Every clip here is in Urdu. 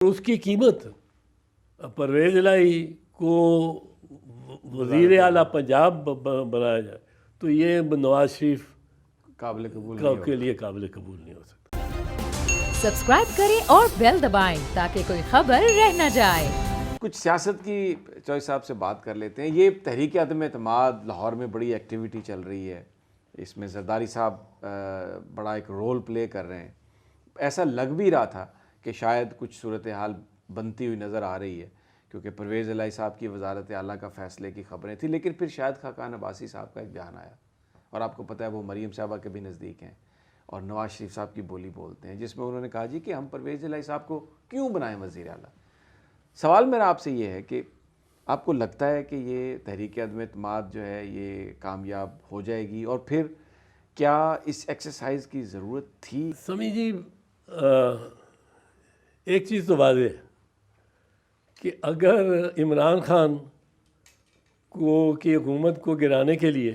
اس کی قیمت پرویز الہی کو وزیر اعلیٰ پنجاب بنایا جائے تو یہ نواز شریف قابل قبول کے لیے قابل قبول نہیں ہو سکتا۔ سبسکرائب کریں اور بیل دبائیں تاکہ کوئی خبر رہ نہ جائے۔ کچھ سیاست کی چوائس صاحب سے بات کر لیتے ہیں۔ یہ تحریک عدم اعتماد لاہور میں بڑی ایکٹیویٹی چل رہی ہے، اس میں زرداری صاحب بڑا ایک رول پلے کر رہے ہیں۔ ایسا لگ بھی رہا تھا کہ شاید کچھ صورتحال بنتی ہوئی نظر آ رہی ہے، کیونکہ پرویز الہی صاحب کی وزارت اعلیٰ کا فیصلے کی خبریں تھیں، لیکن پھر شاہد خاقان عباسی صاحب کا ایک بیان آیا، اور آپ کو پتہ ہے وہ مریم صاحبہ کے بھی نزدیک ہیں اور نواز شریف صاحب کی بولی بولتے ہیں، جس میں انہوں نے کہا جی کہ ہم پرویز الہی صاحب کو کیوں بنائیں وزیر اعلیٰ۔ سوال میرا آپ سے یہ ہے کہ آپ کو لگتا ہے کہ یہ تحریک عدم اعتماد جو ہے یہ کامیاب ہو جائے گی، اور پھر کیا اس ایکسرسائز کی ضرورت تھی؟ سمی جی، ایک چیز تو واضح ہے کہ اگر عمران خان کی حکومت کو گرانے کے لیے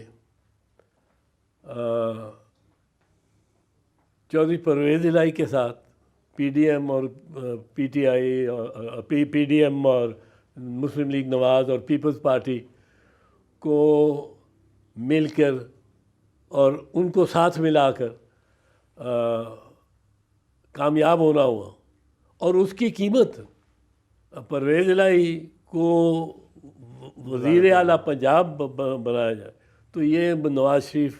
چودھری پرویز الہی کے ساتھ پی ڈی ایم اور پی ٹی آئی اور پی ڈی ایم اور مسلم لیگ نواز اور پیپلز پارٹی کو مل کر اور ان کو ساتھ ملا کر کامیاب ہونا ہوا، اور اس کی قیمت پرویز الہی کو وزیر اعلیٰ پنجاب بنایا جائے تو یہ نواز شریف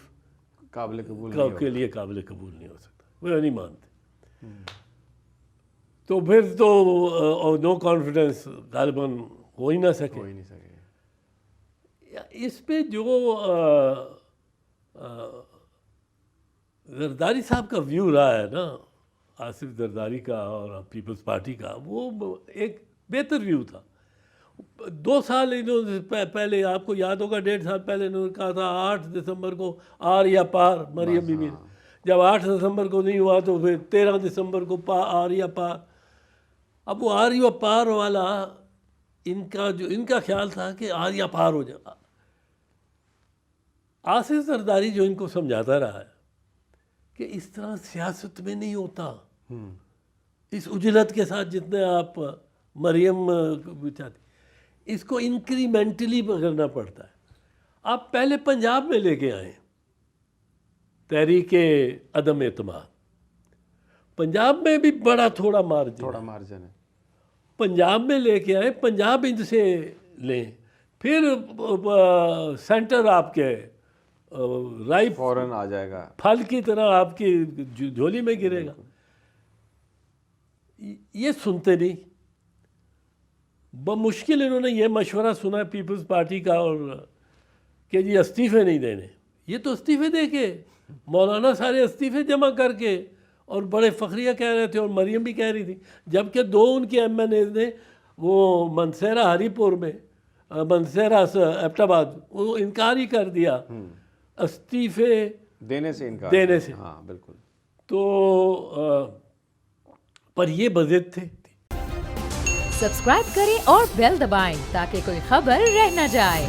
قابل قبول کے لیے قابل قبول نہیں ہو سکتا، وہ نہیں مانتے۔ تو پھر تو نو کانفیڈنس غالباً ہو ہی نہ سکے۔ اس پہ جو زرداری صاحب کا ویو رہا ہے نا، آصف زرداری کا اور پیپلز پارٹی کا، وہ ایک بہتر ویو تھا۔ 2 سال انہوں نے پہلے، آپ کو یاد ہوگا 1.5 سال پہلے انہوں نے کہا تھا 8 دسمبر کو آر یا پار مریم بی بی، جب 8 دسمبر کو نہیں ہوا تو پھر 13 دسمبر کو آر یا پار۔ اب وہ آر یا پار والا ان کا خیال تھا کہ آر یا پار ہو جائے۔ آصف زرداری جو ان کو سمجھاتا رہا ہے کہ اس طرح سیاست میں نہیں ہوتا، اس اجلت کے ساتھ جتنے آپ مریم چاہتی، اس کو انکریمنٹلی کرنا پڑتا ہے۔ آپ پہلے پنجاب میں لے کے آئیں تحریک عدم اعتماد، پنجاب میں بھی بڑا تھوڑا مارجن ہے، پنجاب میں لے کے آئیں، پنجاب ان سے لیں، پھر سینٹر آپ کے رائی فوراً آ جائے گا، پھل کی طرح آپ کی جھولی میں گرے گا۔ یہ سنتے نہیں، بمشکل انہوں نے یہ مشورہ سنا پیپلز پارٹی کا، اور کہ جی استعفے نہیں دینے۔ یہ تو استعفے دے کے مولانا سارے استعفے جمع کر کے، اور بڑے فخریہ کہہ رہے تھے، اور مریم بھی کہہ رہی تھی، جبکہ 2 ان کے ایم این ایز نے وہ منصیرہ ہری پور میں، منصیرہ ایبٹ آباد، وہ انکار ہی کر دیا استعفے دینے سے۔ ہاں بالکل۔ تو پر یہ بضد تھے۔ سبسکرائب کریں اور بیل دبائیں تاکہ کوئی خبر رہ نہ جائے۔